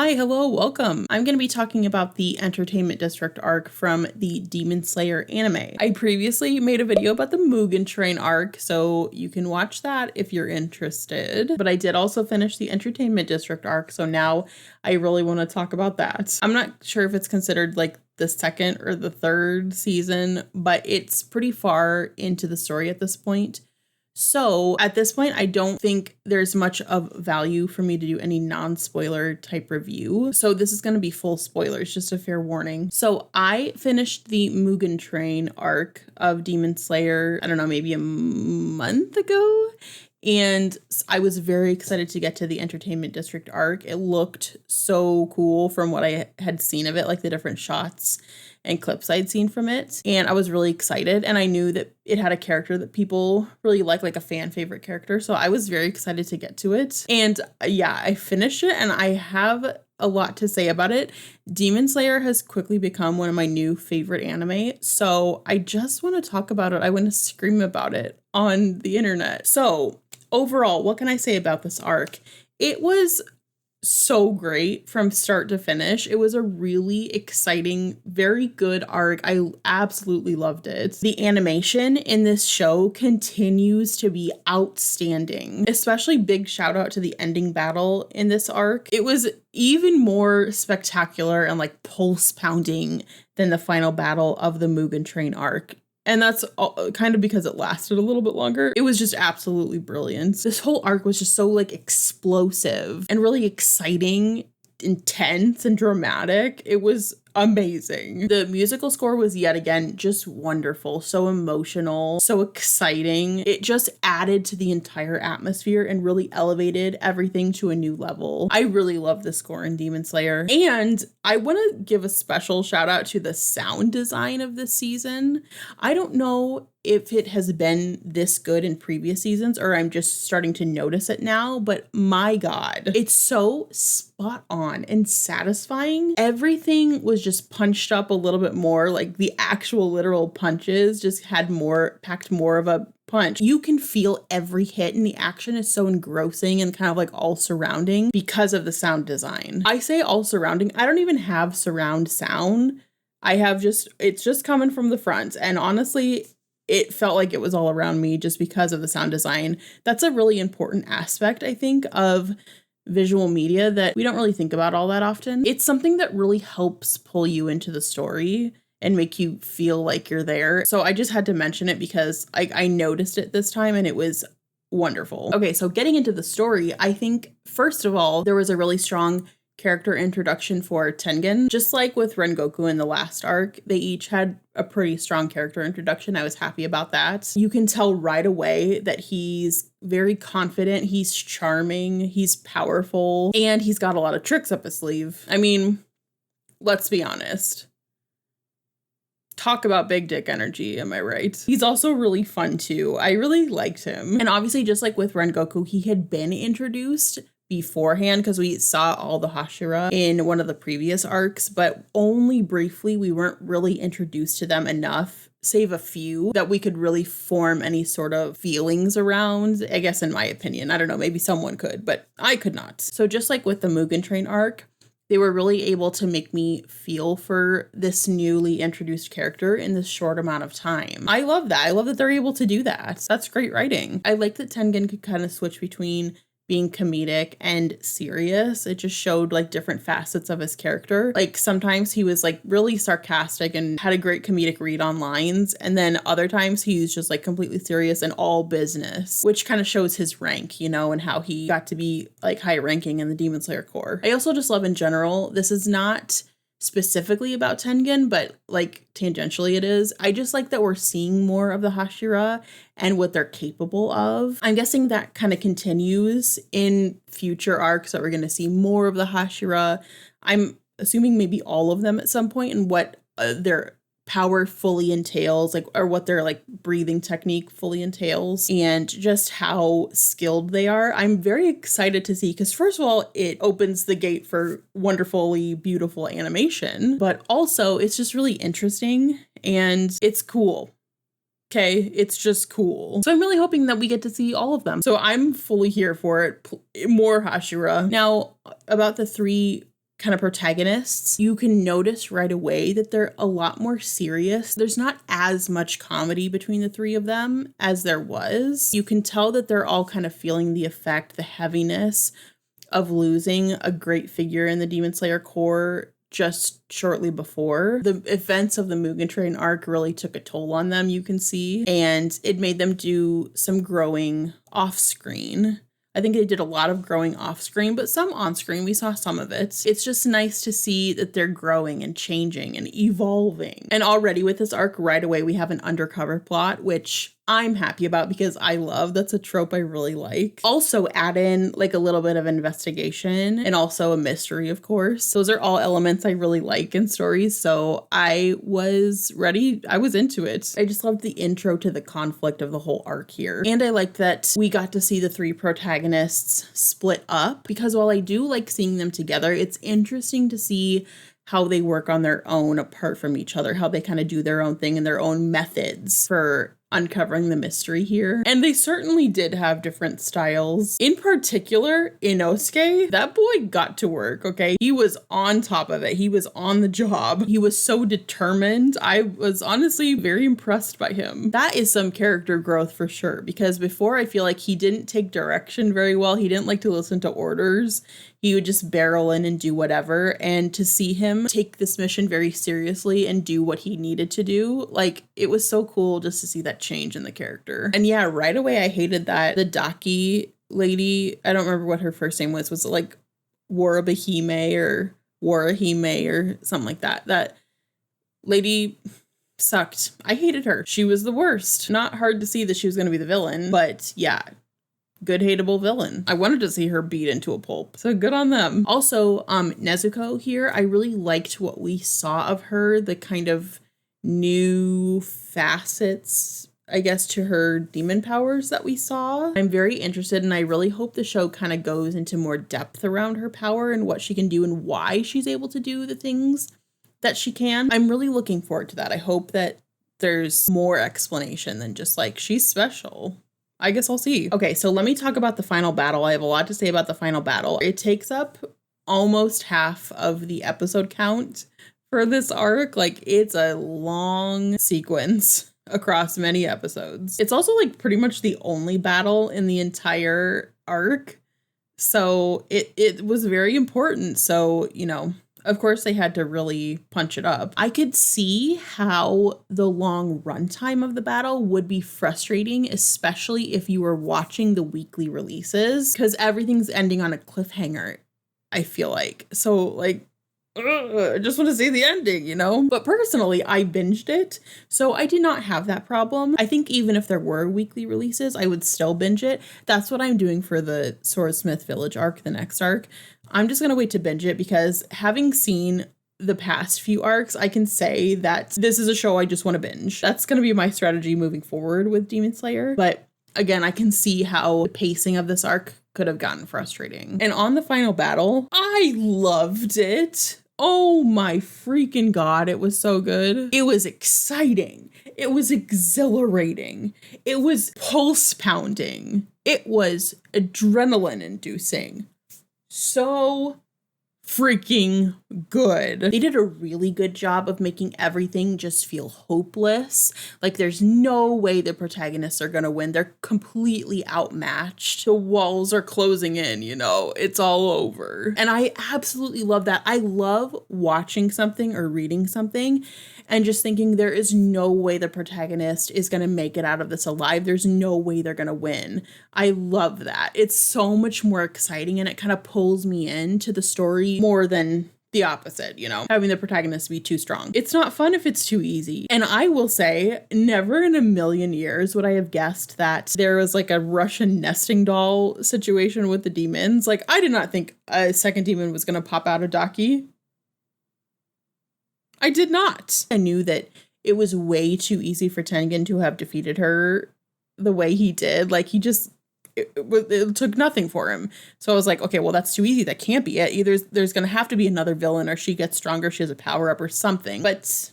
Hi, hello, welcome. I'm going to be talking about the Entertainment District arc from the Demon Slayer anime. I previously made a video about the Mugen Train arc, so you can watch that if you're interested. But I did also finish the Entertainment District arc, so now I really want to talk about that. I'm not sure if it's considered like the second or the third season, but it's pretty far into the story at this point. So at this point, I don't think there's much of value for me to do any non-spoiler type review. So this is going to be full spoilers, just a fair warning. So I finished the Mugen Train arc of Demon Slayer, I don't know, maybe a month ago. And I was very excited to get to the Entertainment District arc. It looked so cool from what I had seen of it, like the different shots and clips I'd seen from it. And I was really excited. And I knew that it had a character that people really like a fan favorite character. So I was very excited to get to it. And yeah, I finished it and I have a lot to say about it. Demon Slayer has quickly become one of my new favorite anime. So I just want to talk about it. I want to scream about it on the internet. So overall, what can I say about this arc? It was so great from start to finish. It was a really exciting, very good arc. I absolutely loved it. The animation in this show continues to be outstanding, especially big shout out to the ending battle in this arc. It was even more spectacular and like pulse pounding than the final battle of the Mugen Train arc. And that's kind of because it lasted a little bit longer. It was just absolutely brilliant. This whole arc was just so like explosive and really exciting, intense and dramatic. It was amazing. The musical score was yet again just wonderful, so emotional, so exciting. It just added to the entire atmosphere and really elevated everything to a new level. I really love the score in Demon Slayer. And I want to give a special shout out to the sound design of this season. I don't know if it has been this good in previous seasons or I'm just starting to notice it now, but my God, it's so spot on and satisfying. Everything was just punched up a little bit more, like the actual literal punches just had packed more of a punch. You can feel every hit and the action is so engrossing and kind of like all surrounding because of the sound design. I say all surrounding, I don't even have surround sound. It's just coming from the front. And honestly, it felt like it was all around me just because of the sound design. That's a really important aspect, I think, of visual media that we don't really think about all that often. It's something that really helps pull you into the story and make you feel like you're there. So I just had to mention it because I noticed it this time and it was wonderful. Okay, so getting into the story, I think, first of all, there was a really strong character introduction for Tengen. Just like with Rengoku in the last arc, they each had a pretty strong character introduction. I was happy about that. You can tell right away that he's very confident, he's charming, he's powerful, and he's got a lot of tricks up his sleeve. I mean, let's be honest. Talk about big dick energy, am I right? He's also really fun too. I really liked him. And obviously, just like with Rengoku, he had been introduced beforehand because we saw all the Hashira in one of the previous arcs, but only briefly. We weren't really introduced to them enough, save a few, that we could really form any sort of feelings around, I guess, in my opinion. I don't know, maybe someone could, but I could not. So just like with the Mugen Train arc, they were really able to make me feel for this newly introduced character in this short amount of time. I love that. I love that they're able to do that. That's great writing. I like that Tengen could kind of switch between being comedic and serious. It just showed like different facets of his character. Like sometimes he was like really sarcastic and had a great comedic read on lines. And then other times he's just like completely serious and all business, which kind of shows his rank, you know, and how he got to be like high ranking in the Demon Slayer Corps. I also just love in general, this is not specifically about Tengen, but like tangentially it is. I just like that we're seeing more of the Hashira and what they're capable of. I'm guessing that kind of continues in future arcs, that we're going to see more of the Hashira. I'm assuming maybe all of them at some point, and what their power fully entails, like, or what their like breathing technique fully entails, and just how skilled they are. I'm very excited to see, because first of all, it opens the gate for wonderfully beautiful animation, but also it's just really interesting and it's cool. Okay, it's just cool. So I'm really hoping that we get to see all of them. So I'm fully here for it. More Hashira. Now, about the three kind of protagonists, you can notice right away that they're a lot more serious. There's not as much comedy between the three of them as there was. You can tell that they're all kind of feeling the effect, the heaviness of losing a great figure in the Demon Slayer Corps just shortly before. The events of the Mugen Train arc really took a toll on them, you can see, and it made them do some growing off screen. I think they did a lot of growing off screen, but some on screen. We saw some of it. It's just nice to see that they're growing and changing and evolving. And already with this arc right away, we have an undercover plot, which I'm happy about because I love, that's a trope I really like. Also add in like a little bit of investigation and also a mystery, of course. Those are all elements I really like in stories. So I was ready. I was into it. I just loved the intro to the conflict of the whole arc here. And I liked that we got to see the three protagonists split up, because while I do like seeing them together, it's interesting to see how they work on their own apart from each other, how they kind of do their own thing and their own methods for uncovering the mystery here. And they certainly did have different styles. In particular, Inosuke, that boy got to work, okay? He was on top of it. He was on the job. He was so determined. I was honestly very impressed by him. That is some character growth for sure, because before I feel like he didn't take direction very well. He didn't like to listen to orders. He would just barrel in and do whatever. And to see him take this mission very seriously and do what he needed to do, like, it was so cool just to see that change in the character. And yeah, right away I hated that the Daki lady, I don't remember what her first name was it like Warabahime or Warahime or something like that. That lady sucked. I hated her. She was the worst. Not hard to see that she was going to be the villain, but yeah, good hateable villain. I wanted to see her beat into a pulp, so good on them. Also, Nezuko here, I really liked what we saw of her, the kind of new facets, I guess, to her demon powers that we saw. I'm very interested, and I really hope the show kind of goes into more depth around her power and what she can do and why she's able to do the things that she can. I'm really looking forward to that. I hope that there's more explanation than just like, she's special. I guess I'll see. Okay, so let me talk about the final battle. I have a lot to say about the final battle. It takes up almost half of the episode count for this arc. Like, it's a long sequence across many episodes. It's also like pretty much the only battle in the entire arc. So it was very important. So, you know, of course they had to really punch it up. I could see how the long runtime of the battle would be frustrating, especially if you were watching the weekly releases, because everything's ending on a cliffhanger, I feel like. So like, I just want to see the ending, you know? But personally, I binged it, so I did not have that problem. I think even if there were weekly releases, I would still binge it. That's what I'm doing for the Swordsmith Village arc, the next arc. I'm just going to wait to binge it, because having seen the past few arcs, I can say that this is a show I just want to binge. That's going to be my strategy moving forward with Demon Slayer. But again, I can see how the pacing of this arc could have gotten frustrating. And on the final battle, I loved it. Oh my freaking God, it was so good. It was exciting. It was exhilarating. It was pulse pounding. It was adrenaline inducing. So freaking good. They did a really good job of making everything just feel hopeless. Like, there's no way the protagonists are gonna win. They're completely outmatched. The walls are closing in, you know, it's all over. And I absolutely love that. I love watching something or reading something and just thinking there is no way the protagonist is gonna make it out of this alive. There's no way they're gonna win. I love that. It's so much more exciting, and it kind of pulls me into the story more than the opposite, you know, having the protagonist be too strong. It's not fun if it's too easy. And I will say, never in a million years would I have guessed that there was like a Russian nesting doll situation with the demons. Like, I did not think a second demon was going to pop out of Daki. I did not. I knew that it was way too easy for Tengen to have defeated her the way he did. Like, he just, it took nothing for him. So I was like, okay, well, that's too easy. That can't be it. Either there's going to have to be another villain, or she gets stronger, she has a power up or something. But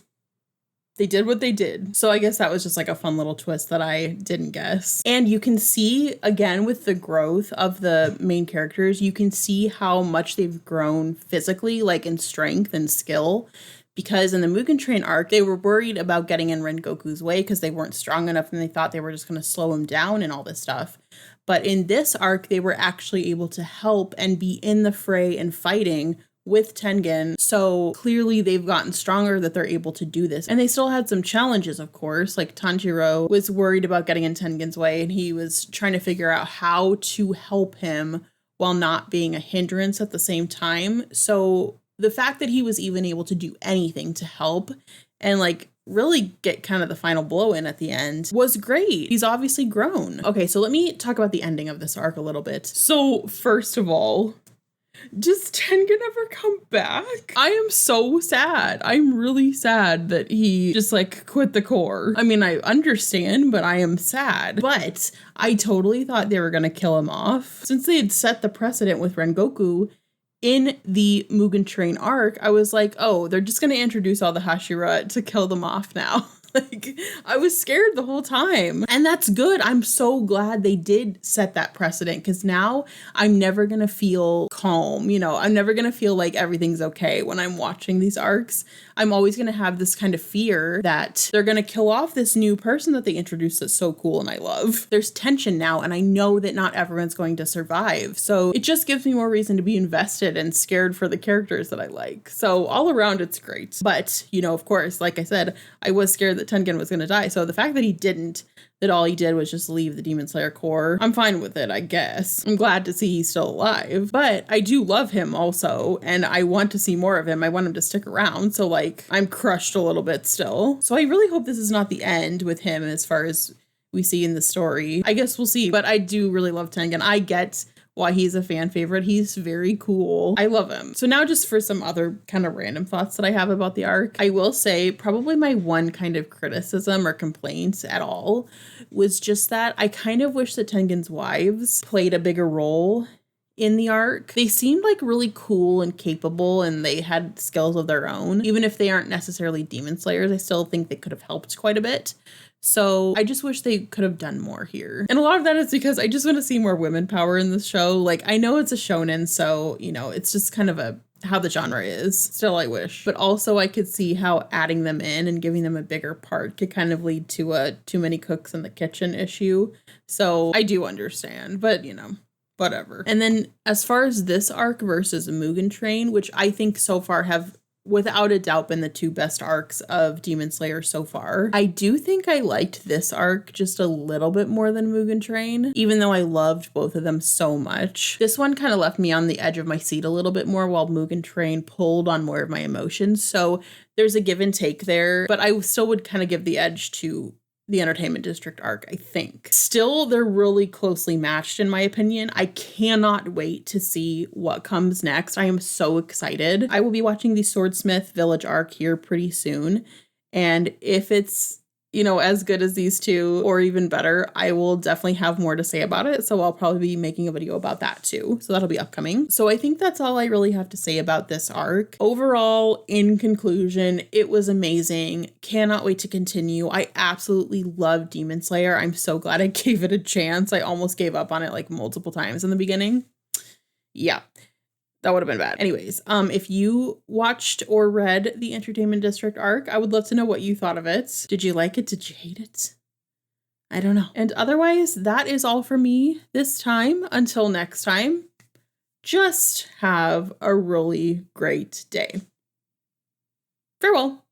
They did what they did. So I guess that was just like a fun little twist that I didn't guess. And you can see, again, with the growth of the main characters, you can see how much they've grown physically, like in strength and skill. Because in the Mugen Train arc, they were worried about getting in Rengoku's way because they weren't strong enough and they thought they were just going to slow him down and all this stuff. But in this arc, they were actually able to help and be in the fray and fighting with Tengen. So clearly they've gotten stronger that they're able to do this. And they still had some challenges, of course. Like Tanjiro was worried about getting in Tengen's way and he was trying to figure out how to help him while not being a hindrance at the same time. So the fact that he was even able to do anything to help and like really get kind of the final blow in at the end was great. He's obviously grown. Okay, so let me talk about the ending of this arc a little bit. So first of all, does Tengen ever come back? I am so sad. I'm really sad that he just like quit the Corps. I mean, I understand, but I am sad. But I totally thought they were gonna kill him off. Since they had set the precedent with Rengoku in the Mugen Train arc, I was like, oh, they're just gonna introduce all the Hashira to kill them off now. Like, I was scared the whole time. And that's good. I'm so glad they did set that precedent because now I'm never going to feel calm. You know, I'm never going to feel like everything's okay when I'm watching these arcs. I'm always going to have this kind of fear that they're going to kill off this new person that they introduced that's so cool and I love. There's tension now, and I know that not everyone's going to survive. So it just gives me more reason to be invested and scared for the characters that I like. So all around, it's great. But, you know, of course, like I said, I was scared that Tengen was going to die. So the fact that he didn't, that all he did was just leave the Demon Slayer Corps, I'm fine with it, I guess. I'm glad to see he's still alive, but I do love him also, and I want to see more of him. I want him to stick around, so like, I'm crushed a little bit still. So I really hope this is not the end with him as far as we see in the story. I guess we'll see, but I do really love Tengen. I get why he's a fan favorite. He's very cool. I love him. So now just for some other kind of random thoughts that I have about the arc, I will say probably my one kind of criticism or complaint at all was just that I kind of wish that Tengen's wives played a bigger role in the arc. They seemed like really cool and capable and they had skills of their own. Even if they aren't necessarily demon slayers, I still think they could have helped quite a bit. So I just wish they could have done more here. And a lot of that is because I just want to see more women power in this show. Like, I know it's a shonen, so, you know, it's just kind of how the genre is. Still, I wish. But also I could see how adding them in and giving them a bigger part could kind of lead to a too many cooks in the kitchen issue. So I do understand, but you know, whatever. And then as far as this arc versus Mugen Train, which I think so far have without a doubt been the two best arcs of Demon Slayer so far, I do think I liked this arc just a little bit more than Mugen Train, even though I loved both of them so much. This one kind of left me on the edge of my seat a little bit more, while Mugen Train pulled on more of my emotions. So there's a give and take there, but I still would kind of give the edge to the Entertainment District arc, I think. Still, they're really closely matched in my opinion. I cannot wait to see what comes next. I am so excited. I will be watching the Swordsmith Village arc here pretty soon. And if it's, you know, as good as these two or even better, I will definitely have more to say about it. So I'll probably be making a video about that too. So that'll be upcoming. So I think that's all I really have to say about this arc. Overall, in conclusion, it was amazing. Cannot wait to continue. I absolutely love Demon Slayer. I'm so glad I gave it a chance. I almost gave up on it like multiple times in the beginning. Yeah. That would have been bad. Anyways, if you watched or read the Entertainment District arc, I would love to know what you thought of it. Did you like it? Did you hate it? I don't know. And otherwise, that is all for me this time. Until next time, just have a really great day. Farewell.